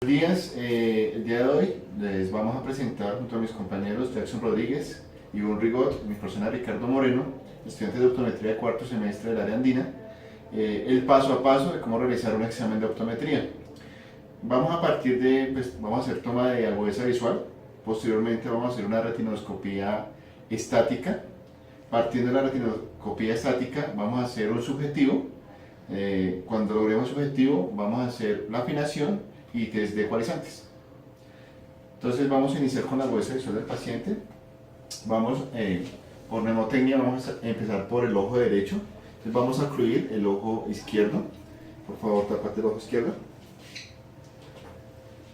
Buenos días, el día de hoy les vamos a presentar junto a mis compañeros Jackson Rodríguez y Ivonne Rigot, mi persona Ricardo Moreno, estudiantes de optometría de cuarto semestre del área andina, el paso a paso de cómo realizar un examen de optometría. Vamos a partir de, vamos a hacer toma de agudeza visual, posteriormente vamos a hacer una retinoscopía estática. Partiendo de la retinoscopía estática vamos a hacer un subjetivo. Cuando logremos el subjetivo vamos a hacer la afinación y test de ecualizantes. Entonces vamos a iniciar con la agudeza visual del paciente. Vamos por mnemotecnia, vamos a empezar por el ojo derecho. Entonces vamos a ocluir el ojo izquierdo. Por favor, tapate el ojo izquierdo.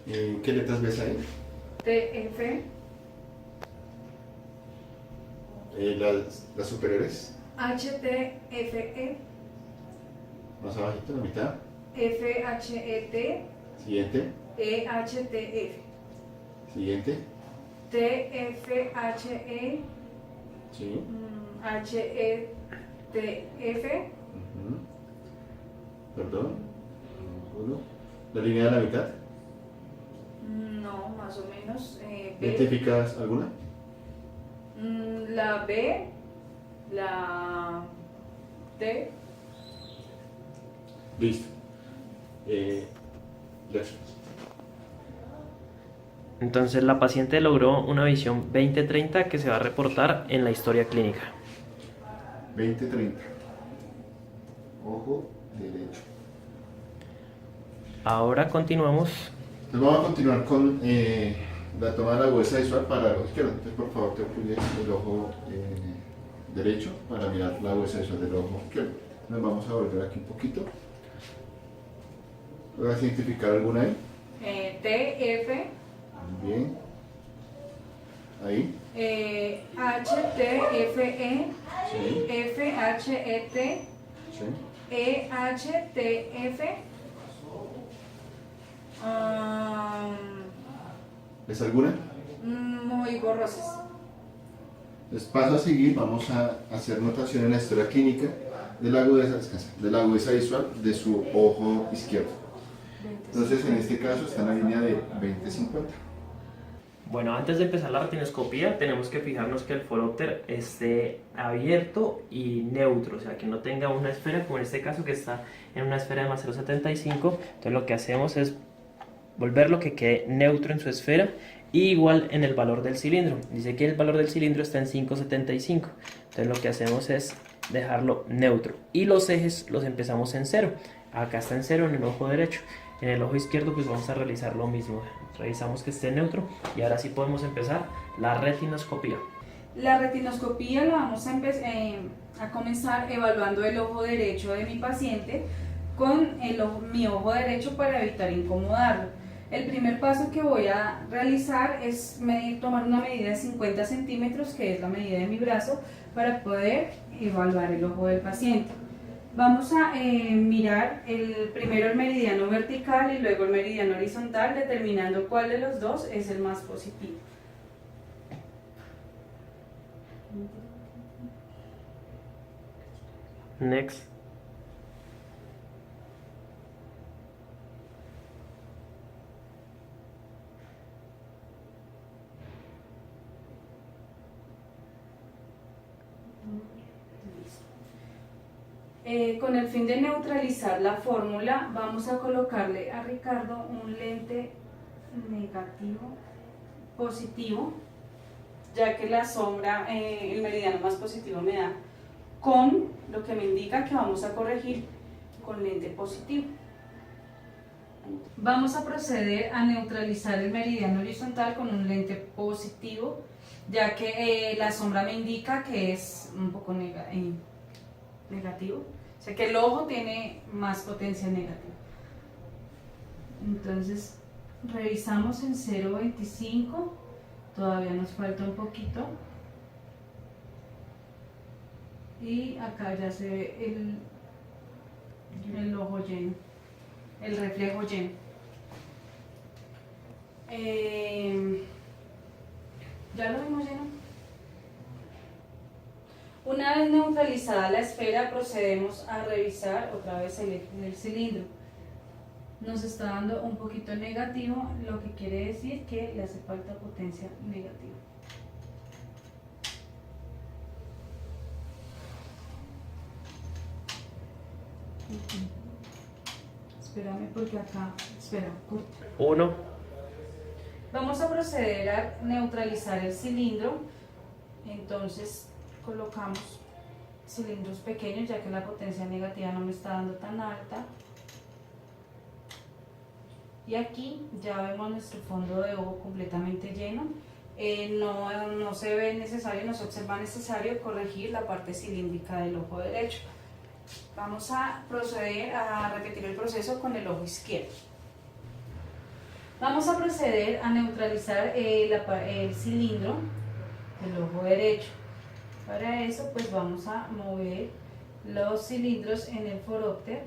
¿Qué letras ves ahí? TF, las superiores. HTFE, Más abajito, la mitad. FHET, Siguiente. EHTF, Siguiente. TFHE, Sí. HETF, Perdón. Uno. La línea de la mitad. no, más o menos, B, ¿Identificas alguna? la B, la T, Listo. Gracias. Entonces la paciente logró una visión 20/30 que se va a reportar en la historia clínica. 20-30. Ojo derecho. Ahora continuamos. Entonces vamos a continuar con la toma de la agudeza visual para el ojo izquierdo. Entonces por favor te ocluyes el ojo derecho para mirar la agudeza visual del ojo izquierdo. Nos vamos a volver aquí un poquito. ¿Puedes identificar alguna ahí? TF, Bien. Ahí. HTFE, Sí. FHET, Sí. EHTF, ¿Es alguna? muy borrosas. Entonces paso a seguir, vamos a hacer notación en la historia clínica de la agudeza, de la agudeza visual de su ojo izquierdo. Entonces en este caso está en la línea de 20-50. Bueno, antes de empezar la retinoscopía tenemos que fijarnos que el forópter esté abierto y neutro, o sea que no tenga una esfera, como en este caso que está en una esfera de más 0,75. Entonces lo que hacemos es volverlo que quede neutro en su esfera y igual en el valor del cilindro. Dice que el valor del cilindro está en 5,75. Entonces lo que hacemos es dejarlo neutro y los ejes los empezamos en 0. Acá está en 0 en el ojo derecho. En el ojo izquierdo pues vamos a realizar lo mismo. Revisamos que esté neutro y ahora sí podemos empezar la retinoscopía. La retinoscopía la vamos a comenzar evaluando el ojo derecho de mi paciente con mi ojo derecho para evitar incomodarlo. El primer paso que voy a realizar es tomar una medida de 50 centímetros, que es la medida de mi brazo, para poder evaluar el ojo del paciente. Vamos a mirar primero el meridiano vertical y luego el meridiano horizontal, determinando cuál de los dos es el más positivo. Next. Con el fin de neutralizar la fórmula, vamos a colocarle a Ricardo un lente negativo, positivo, ya que la sombra, el meridiano más positivo me da con lo que me indica que vamos a corregir con lente positivo. Vamos a proceder a neutralizar el meridiano horizontal con un lente positivo, ya que la sombra me indica que es un poco negativo, o sea que el ojo tiene más potencia negativa. Entonces revisamos en 0,25, todavía nos falta un poquito, y acá ya se ve el ojo lleno, el reflejo lleno. ¿Ya lo vimos lleno? Una vez neutralizada la esfera, procedemos a revisar otra vez el eje del cilindro. nos está dando un poquito negativo, lo que quiere decir que le hace falta potencia negativa. Espérame porque acá, espera, corta. 1, Vamos a proceder a neutralizar el cilindro, entonces colocamos cilindros pequeños ya que la potencia negativa no me está dando tan alta. Y aquí ya vemos nuestro fondo de ojo completamente lleno. No se ve necesario, no se observa necesario corregir la parte cilíndrica del ojo derecho. Vamos a proceder a repetir el proceso con el ojo izquierdo. Vamos a proceder a neutralizar el cilindro del ojo derecho. Para eso pues vamos a mover los cilindros en el forópter.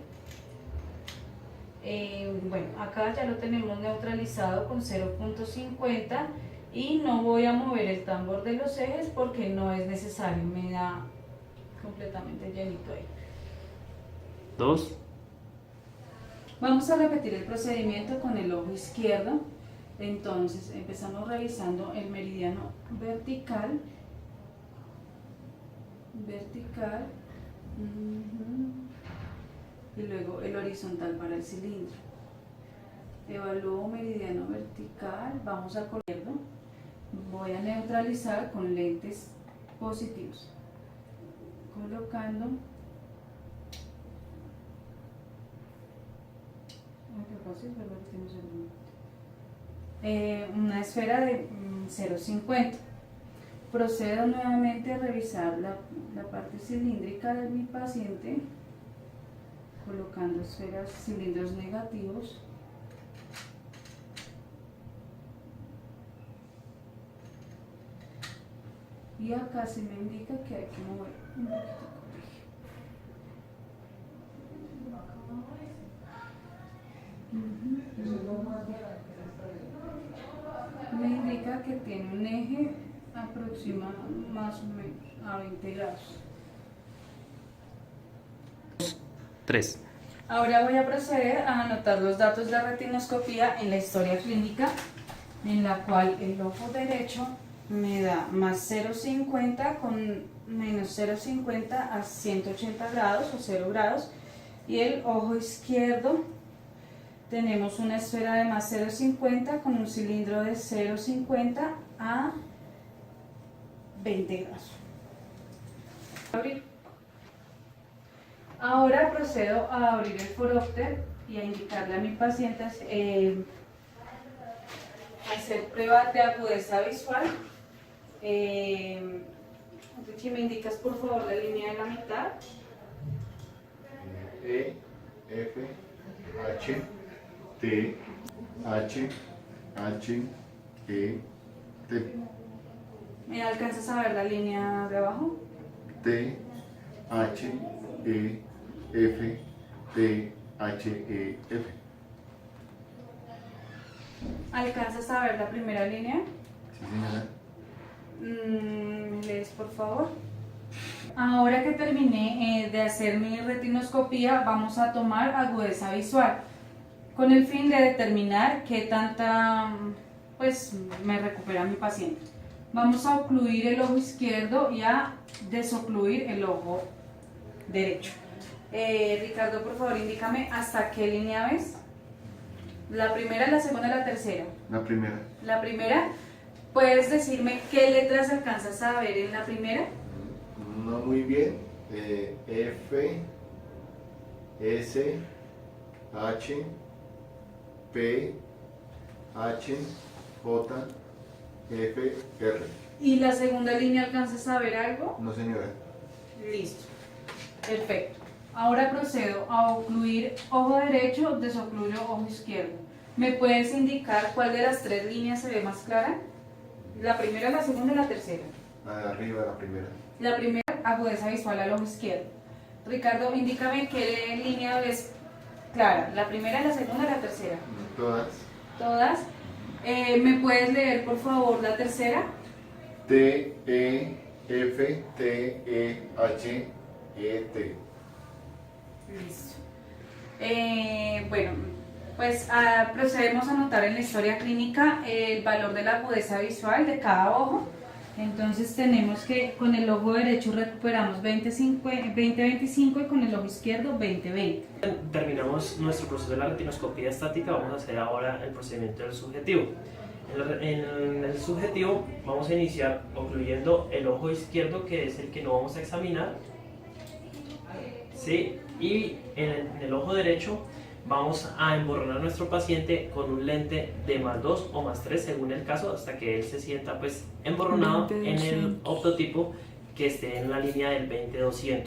Bueno, acá ya lo tenemos neutralizado con 0.50 y no voy a mover el tambor de los ejes porque no es necesario, me da completamente llenito ahí. 2, Vamos a repetir el procedimiento con el ojo izquierdo. Entonces empezamos revisando el meridiano vertical, y luego el horizontal para el cilindro. Evalúo meridiano vertical, vamos al izquierdo, voy a neutralizar con lentes positivos, colocando una esfera de 0.50. Procedo nuevamente a revisar la parte cilíndrica de mi paciente, colocando cilindros negativos. Y acá se me indica que hay que mover un poquito. Me indica que tiene un eje aproximado más o menos a 20 grados. 3. Ahora voy a proceder a anotar los datos de retinoscopía en la historia clínica, en la cual el ojo derecho me da más 0.50 con menos 0.50 a 180 grados o 0 grados, y el ojo izquierdo tenemos una esfera de más 0.50 con un cilindro de 0.50 a 20 grados. Abrir. Ahora procedo a abrir el forópter y a indicarle a mi paciente hacer prueba de agudeza visual. Richie, ¿me indicas por favor la línea de la mitad? E, F, H, T, H, H, E, T. ¿Me alcanzas a ver la línea de abajo? T, H, E, F, T, H, E, F. ¿Alcanzas a ver la primera línea? Sí, señora. ¿Me lees por favor? Ahora que terminé de hacer mi retinoscopía, vamos a tomar agudeza visual con el fin de determinar qué tanta pues me recupera mi paciente. Vamos a ocluir el ojo izquierdo y a desocluir el ojo derecho. Ricardo, por favor, indícame hasta qué línea ves. ¿La primera, la segunda, la tercera? La primera. La primera. ¿Puedes decirme qué letras alcanzas a ver en la primera? No muy bien. F, S, H, P, H, J, F, R. ¿Y la segunda línea alcanzas a ver algo? No, señora. Listo. Perfecto. Ahora procedo a ocluir ojo derecho, desocluyo ojo izquierdo. ¿Me puedes indicar cuál de las tres líneas se ve más clara? ¿La primera, la segunda y la tercera? La de arriba, la primera. La primera, agudeza visual al ojo izquierdo. Ricardo, indícame qué línea ves clara. ¿La primera, la segunda y la tercera? Todas. ¿Todas? ¿Me puedes leer, por favor, la tercera? T, E, F, T, E, H, E, T. Listo. Bueno, Pues procedemos a anotar en la historia clínica el valor de la agudeza visual de cada ojo. Entonces tenemos que con el ojo derecho recuperamos 20-25 y con el ojo izquierdo 20-20. Terminamos nuestro proceso de la retinoscopía estática, vamos a hacer ahora el procedimiento del subjetivo. En el subjetivo vamos a iniciar ocluyendo el ojo izquierdo, que es el que no vamos a examinar, ¿sí? Y en el ojo derecho vamos a emborronar a nuestro paciente con un lente de +2 o +3 según el caso, hasta que él se sienta pues emborronado en el optotipo que esté en la línea del 20-200.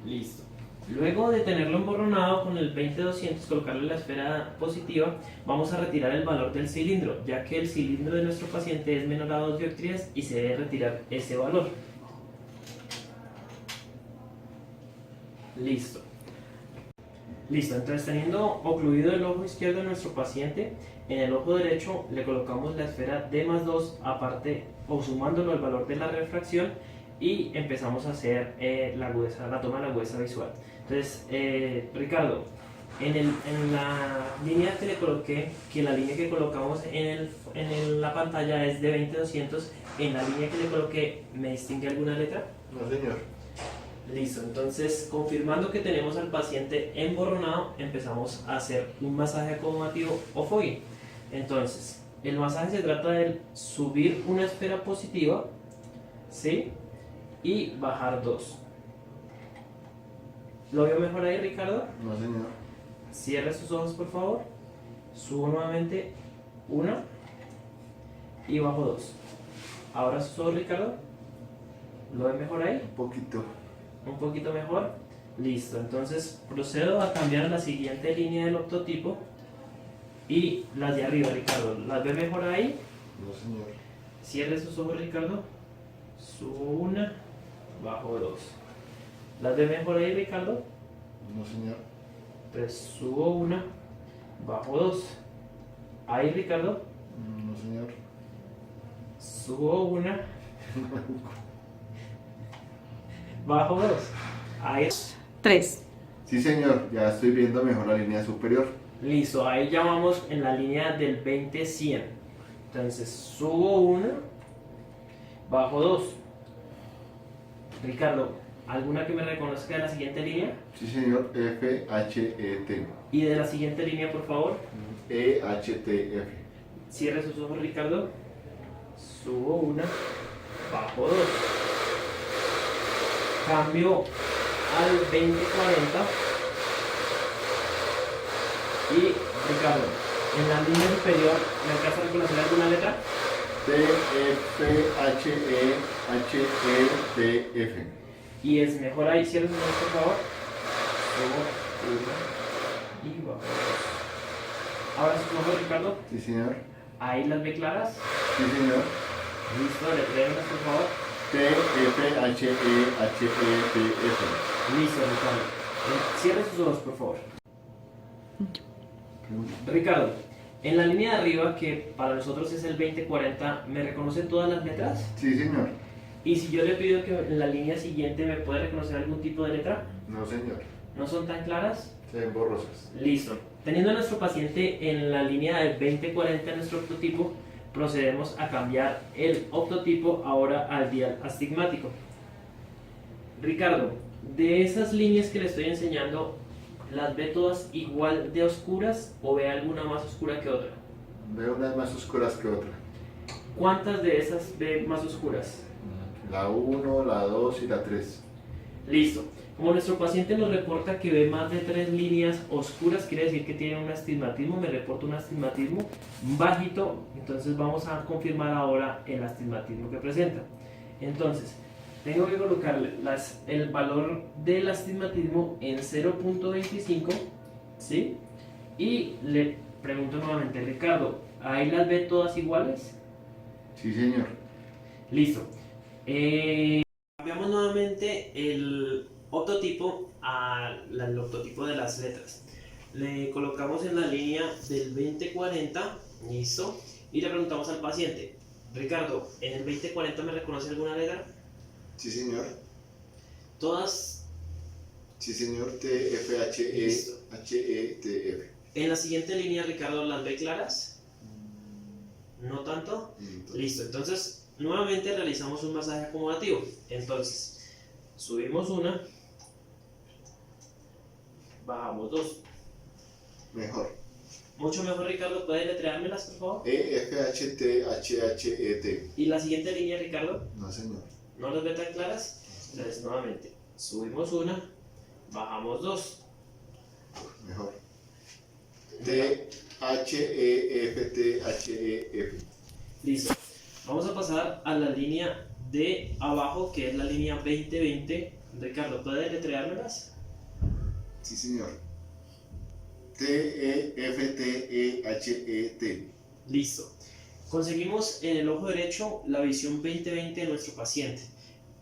Listo. Luego de tenerlo emborronado con el 20-200, colocarle la esfera positiva, vamos a retirar el valor del cilindro, ya que el cilindro de nuestro paciente es menor a 2 dioptrías y se debe retirar ese valor. Listo. Listo, entonces teniendo ocluido el ojo izquierdo de nuestro paciente, en el ojo derecho le colocamos la esfera D +2 aparte o sumándolo al valor de la refracción y empezamos a hacer la toma de la agudeza visual. Entonces, Ricardo, en la línea que le coloqué, que la línea que colocamos en la pantalla es de 20-200, en la línea que le coloqué, ¿me distingue alguna letra? No, señor. Listo, entonces confirmando que tenemos al paciente emborronado, empezamos a hacer un masaje acomodativo o fogging. Entonces, el masaje se trata de subir una esfera positiva, ¿sí? Y bajar 2. ¿Lo veo mejor ahí, Ricardo? No, señor. Cierre sus ojos, por favor. Subo nuevamente 1 y bajo 2. Ahora sus ojos, Ricardo. ¿Lo ven mejor ahí? Un poquito. Un poquito mejor. Listo, entonces procedo a cambiar la siguiente línea del optotipo y las de arriba, Ricardo. ¿Las ve mejor ahí? No, señor. Cierre sus ojos, Ricardo. Subo 1, bajo 2. ¿Las ve mejor ahí, Ricardo? No, señor. Pues subo 1, bajo 2. Ahí, Ricardo. No, señor. Subo 1, bajo 2. Ahí. 3. Sí, señor. Ya estoy viendo mejor la línea superior. Listo, ahí ya vamos en la línea del 20-100. Entonces subo 1, bajo 2. Ricardo, ¿alguna que me reconozca de la siguiente línea? Sí, señor. F, H, E, T. Y de la siguiente línea, por favor. E, H, T, F. Cierre sus ojos, Ricardo. Subo 1, bajo 2. Cambio al 20-40. Y Ricardo, en la línea superior, ¿me alcanza a reconocer alguna letra? T, F, H, E, H, E, T, F. Y es mejor ahí, cierre sus ojos, por favor. Subo 1 y bajo 2. Ahora sus ojos, Ricardo. Sí, señor. Ahí las ve claras. Sí, señor. Listo, letrérenlas, por favor. T, F, H, E, H, E, T, F. Listo, Ricardo. Cierre sus ojos, por favor. Ricardo, en la línea de arriba, que para nosotros es el 20-40, ¿me reconoce todas las letras? Sí, señor. Y si yo le pido que en la línea siguiente me puede reconocer algún tipo de letra, No, señor. ¿no son tan claras? Se ven borrosas. Listo. Teniendo a nuestro paciente en la línea del 20-40 en nuestro optotipo, procedemos a cambiar el optotipo ahora al dial astigmático. Ricardo, de esas líneas que le estoy enseñando, ¿las ve todas igual de oscuras o ve alguna más oscura que otra? Veo unas más oscuras que otras. ¿Cuántas de esas ve más oscuras? La 1, la 2 y la 3. Listo. Como nuestro paciente nos reporta que ve más de 3 líneas oscuras, quiere decir que tiene un astigmatismo, me reporta un astigmatismo bajito, entonces vamos a confirmar ahora el astigmatismo que presenta. Entonces, tengo que colocarle el valor del astigmatismo en 0.25, ¿sí? Y le pregunto nuevamente, Ricardo, ¿ahí las ve todas iguales? Sí, señor. Listo. Cambiamos nuevamente el optotipo al optotipo de las letras. Le colocamos en la línea del 20-40, listo, y le preguntamos al paciente, Ricardo, ¿en el 20-40 me reconoce alguna letra? Sí, señor. Todas. Sí, señor. T, F, H, E, Listo. H, E, T, F. En la siguiente línea, Ricardo, ¿las ve claras? ¿No tanto? Listo, entonces nuevamente realizamos un masaje acomodativo. Entonces, subimos una, bajamos dos. Mejor. Mucho mejor, Ricardo, ¿puede deletreármelas, por favor? E, F, H, T, H, H, E, T. Y la siguiente línea, Ricardo, No, señor. ¿no las ve tan claras? Entonces, nuevamente, subimos una, bajamos dos. Mejor. T, H, E, F, T, H, E, F. Listo. Vamos a pasar a la línea de abajo, que es la línea 2020. Ricardo, ¿puede deletreármelas? Sí, señor. T, E, F, T, E, H, E, T. Listo. Conseguimos en el ojo derecho la visión 20/20 de nuestro paciente.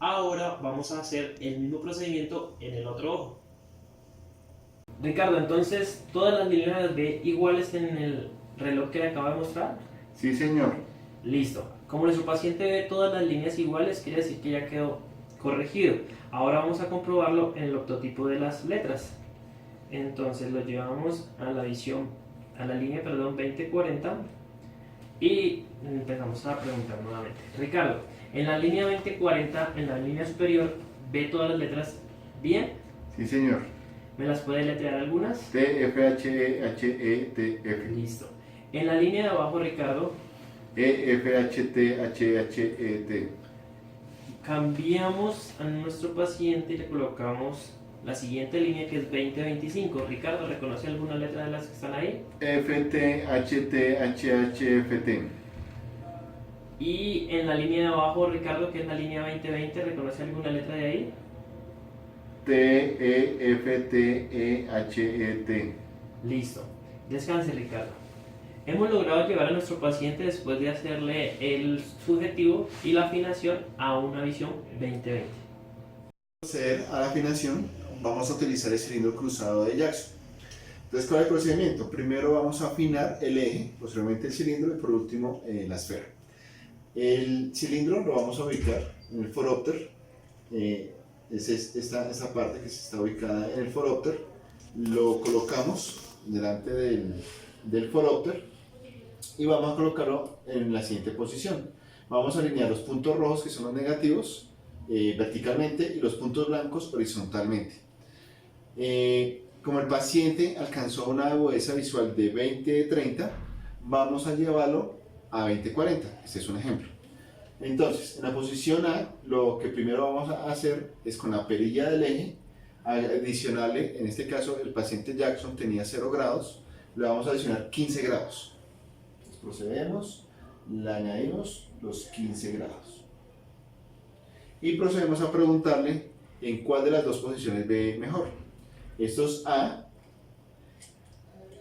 Ahora vamos a hacer el mismo procedimiento en el otro ojo. Ricardo, entonces, ¿todas las líneas las ve iguales en el reloj que le acabo de mostrar? Sí, señor. Listo. Como nuestro paciente ve todas las líneas iguales, quiere decir que ya quedó corregido. Ahora vamos a comprobarlo en el octotipo de las letras. Entonces lo llevamos a la visión, a la línea, perdón, 2040 y empezamos a preguntar nuevamente. Ricardo, en la línea 2040, en la línea superior, ¿ve todas las letras bien? Sí, señor. ¿Me las puede letrear algunas? T, F, H, E, H, E, T, F. Listo. En la línea de abajo, Ricardo, E, F, H, T, H, H, E, T. cambiamos a nuestro paciente y le colocamos la siguiente línea, que es 2025. Ricardo, ¿reconoce alguna letra de las que están ahí? F, T, H, T, H, H, F, T. Y en la línea de abajo, Ricardo, que es la línea 2020, ¿reconoce alguna letra de ahí? T, E, F, T, E, H, E, T. Listo. Descanse, Ricardo. Hemos logrado llevar a nuestro paciente, después de hacerle el subjetivo y la afinación, a una visión 20/20. Proceder a la afinación, vamos a utilizar el cilindro cruzado de Jackson. Entonces, ¿cuál es el procedimiento? Primero vamos a afinar el eje, posteriormente el cilindro y por último la esfera. El cilindro lo vamos a ubicar en el forópter. Es esta parte que se está ubicada en el forópter. Lo colocamos delante del forópter y vamos a colocarlo en la siguiente posición. Vamos a alinear los puntos rojos, que son los negativos, verticalmente, y los puntos blancos horizontalmente. Como el paciente alcanzó una agudeza visual de 20/30, vamos a llevarlo a 20/40. Este es un ejemplo. Entonces, en la posición A, lo que primero vamos a hacer es, con la perilla del eje, adicionarle, en este caso el paciente Jackson tenía 0 grados, le vamos a adicionar 15 grados. Entonces, procedemos, le añadimos los 15 grados. Y procedemos a preguntarle en cuál de las dos posiciones ve mejor. Estos A,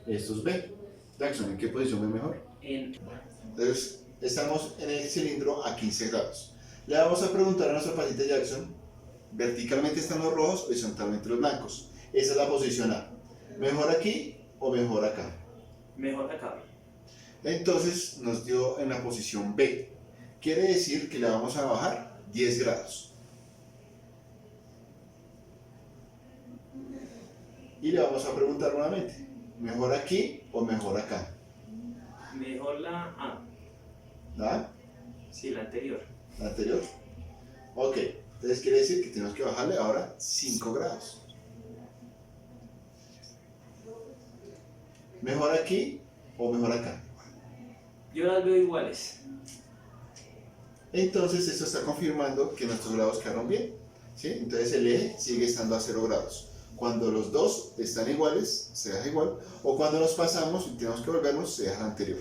estos B. Jackson, ¿en qué posición ve mejor? Entonces, estamos en el cilindro a 15 grados. Le vamos a preguntar a nuestro paciente Jackson, verticalmente están los rojos, horizontalmente los blancos. Esa es la posición A. ¿Mejor aquí o mejor acá? Mejor acá. Entonces nos dio en la posición B. Quiere decir que le vamos a bajar 10 grados. Y le vamos a preguntar nuevamente, ¿mejor aquí o mejor acá? Mejor la A. ¿La? Sí, la anterior. ¿La anterior? Ok, entonces quiere decir que tenemos que bajarle ahora 5 grados. ¿Mejor aquí o mejor acá? Yo las veo iguales. Entonces esto está confirmando que nuestros grados quedaron bien, ¿sí? Entonces el eje sigue estando a 0 grados. Cuando los dos están iguales, se deja igual, o cuando nos pasamos y tenemos que volvernos, se deja el anterior.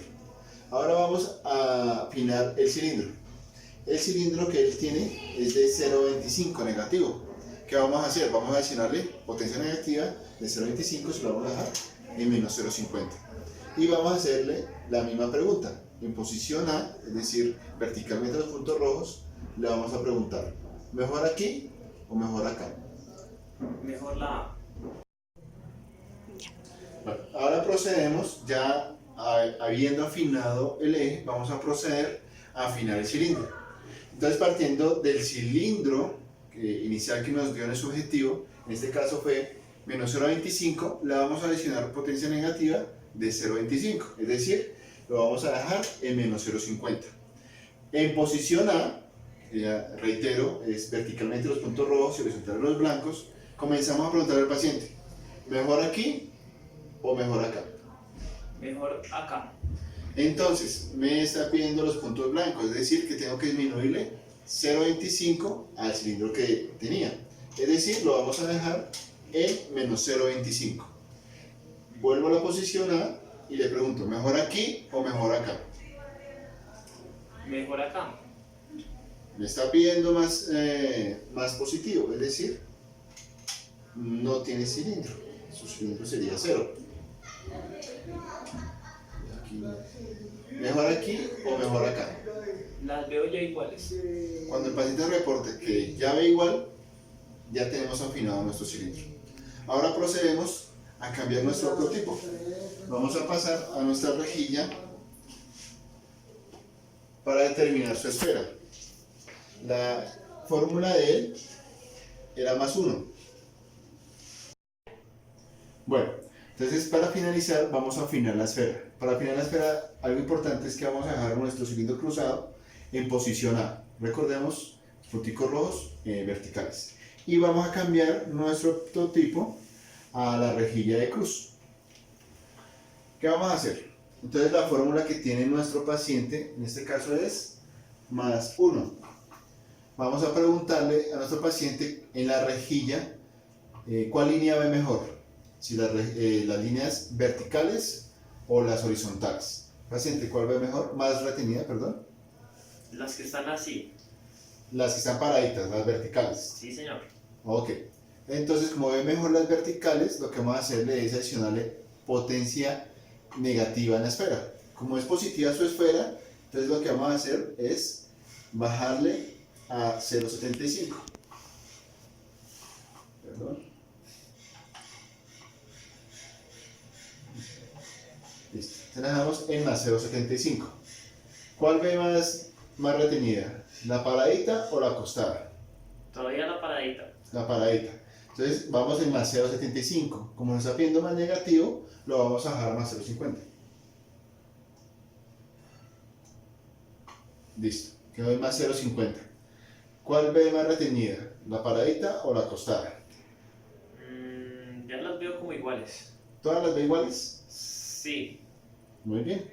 Ahora vamos a afinar el cilindro. El cilindro que él tiene es de 0,25 negativo. ¿Qué vamos a hacer? Vamos a adicionarle potencia negativa de 0,25, se lo vamos a dejar en menos 0,50. Y vamos a hacerle la misma pregunta. En posición A, es decir, verticalmente los puntos rojos, le vamos a preguntar, ¿mejor aquí o mejor acá? Mejor la A. Bueno, ahora procedemos, ya habiendo afinado el eje, vamos a proceder a afinar el cilindro. Entonces, partiendo del cilindro inicial que nos dio en el subjetivo, en este caso fue menos 0,25, le vamos a adicionar potencia negativa de 0,25, es decir, lo vamos a dejar en menos 0,50. En posición A, ya reitero, es verticalmente los puntos rojos y horizontales los blancos, comenzamos a preguntar al paciente, ¿mejor aquí o mejor acá? Mejor acá. Entonces, me está pidiendo los puntos blancos, es decir, que tengo que disminuirle 0,25 al cilindro que tenía. Es decir, lo vamos a dejar en menos 0,25. Vuelvo a la posición A y le pregunto, ¿mejor aquí o mejor acá? Mejor acá. Me está pidiendo más positivo, es decir, no tiene cilindro. Su cilindro sería 0. ¿Mejor aquí o mejor acá? Las veo ya iguales. Cuando el paciente reporte que ya ve igual, ya tenemos afinado nuestro cilindro. Ahora procedemos a cambiar nuestro prototipo. Vamos a pasar a nuestra rejilla para determinar su esfera. La fórmula de él era más 1. Bueno, entonces para finalizar vamos a afinar la esfera. Para afinar la esfera, algo importante es que vamos a dejar nuestro cilindro cruzado en posición A. Recordemos, punticos rojos verticales. Y vamos a cambiar nuestro prototipo a la rejilla de cruz. ¿Qué vamos a hacer? Entonces la fórmula que tiene nuestro paciente, en este caso es más 1. Vamos a preguntarle a nuestro paciente en la rejilla cuál línea ve mejor, si las líneas verticales o las horizontales. Paciente, ¿cuál ve mejor? Más retenida, perdón. Las que están así. Las que están paraditas, las verticales. Sí, señor. Ok. Entonces, como ve mejor las verticales, lo que vamos a hacerle es adicionarle potencia negativa en la esfera. Como es positiva su esfera, entonces lo que vamos a hacer es bajarle a 0,75. Perdón. Listo. Entonces la dejamos en más 0,75. ¿Cuál ve más retenida? ¿La paradita o la acostada? Todavía la paradita. La paradita. Entonces vamos en más 0,75. Como nos está pidiendo más negativo, lo vamos a bajar a más 0,50. Listo. Quedó en más 0,50. ¿Cuál ve más retenida? ¿La paradita o la acostada? Ya las veo como iguales. ¿Todas las ve iguales? Sí. Muy bien.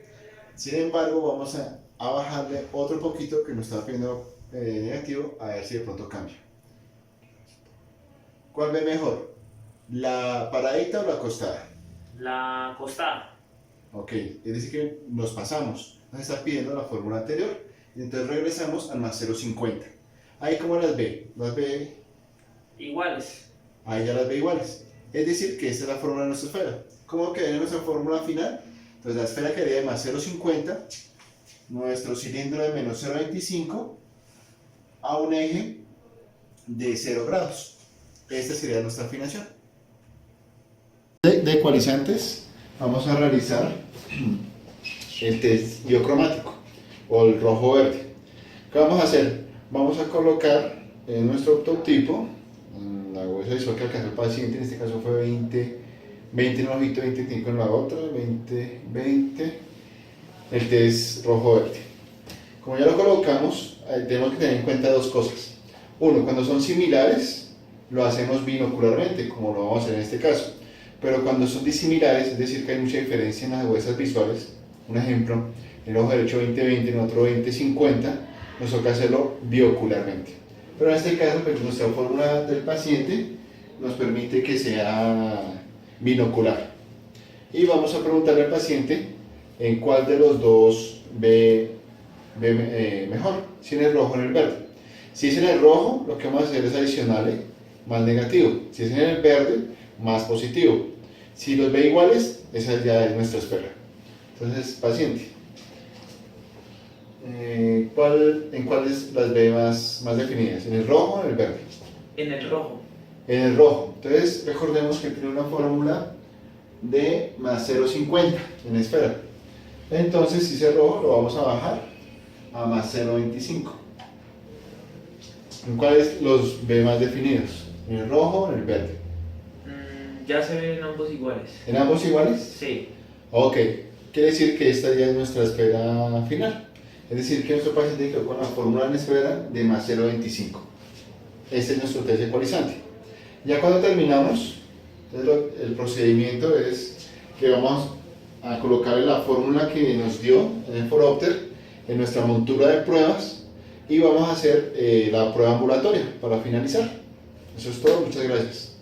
Sin embargo, vamos a bajarle otro poquito que nos estaba pidiendo negativo, a ver si de pronto cambia. ¿Cuál ve mejor? ¿La paradita o la acostada? La acostada. Ok, es decir que nos pasamos. Nos está pidiendo la fórmula anterior. Entonces regresamos al más 0,50. Ahí, ¿cómo las ve? ¿Las ve? Iguales. Ahí ya las ve iguales. Es decir que esta es la fórmula de nuestra esfera. ¿Cómo quedaría nuestra fórmula final? Entonces la esfera quedaría de más 0,50, nuestro cilindro de menos 0,25 a un eje de 0 grados. Esta sería nuestra afinación. De ecualizantes vamos a realizar el test biocromático o el rojo-verde. ¿Qué vamos a hacer? Vamos a colocar en nuestro prototipo la huesa visual que alcanzó el paciente, en este caso fue 20 en un ojito, 25 en la otra, 20, el test rojo-verde. Como ya lo colocamos, tenemos que tener en cuenta dos cosas. Uno, cuando son similares, lo hacemos binocularmente, como lo vamos a hacer en este caso. Pero cuando son disimilares, es decir, que hay mucha diferencia en las huesas visuales, un ejemplo, en el ojo derecho 20-20, en otro 20-50, nos toca hacerlo biocularmente. Pero en este caso, pues, nuestra fórmula del paciente nos permite que sea binocular. Y vamos a preguntarle al paciente en cuál de los dos ve mejor, si en el rojo o en el verde. Si es en el rojo, lo que vamos a hacer es adicionarle más negativo. Si es en el verde, más positivo. Si los ve iguales, esa ya es nuestra esfera. Entonces, paciente, ¿en cuáles las ve más definidas? ¿En el rojo o en el verde? En el rojo. En el rojo. Entonces, recordemos que tiene una fórmula de más 0,50 en la esfera. Entonces, si es el rojo, lo vamos a bajar a más 0,25. ¿En cuáles los ve más definidos? ¿En el rojo o en el verde? Ya se ven ambos iguales. ¿En ambos iguales? Sí. Ok, quiere decir que esta ya es nuestra esfera final. Es decir, que nuestro paciente quedó con la fórmula en esfera de más 0,25. Este es nuestro test ecualizante. Ya cuando terminamos, el procedimiento es que vamos a colocarle la fórmula que nos dio en el Foropter en nuestra montura de pruebas y vamos a hacer la prueba ambulatoria para finalizar. Eso es todo, muchas gracias.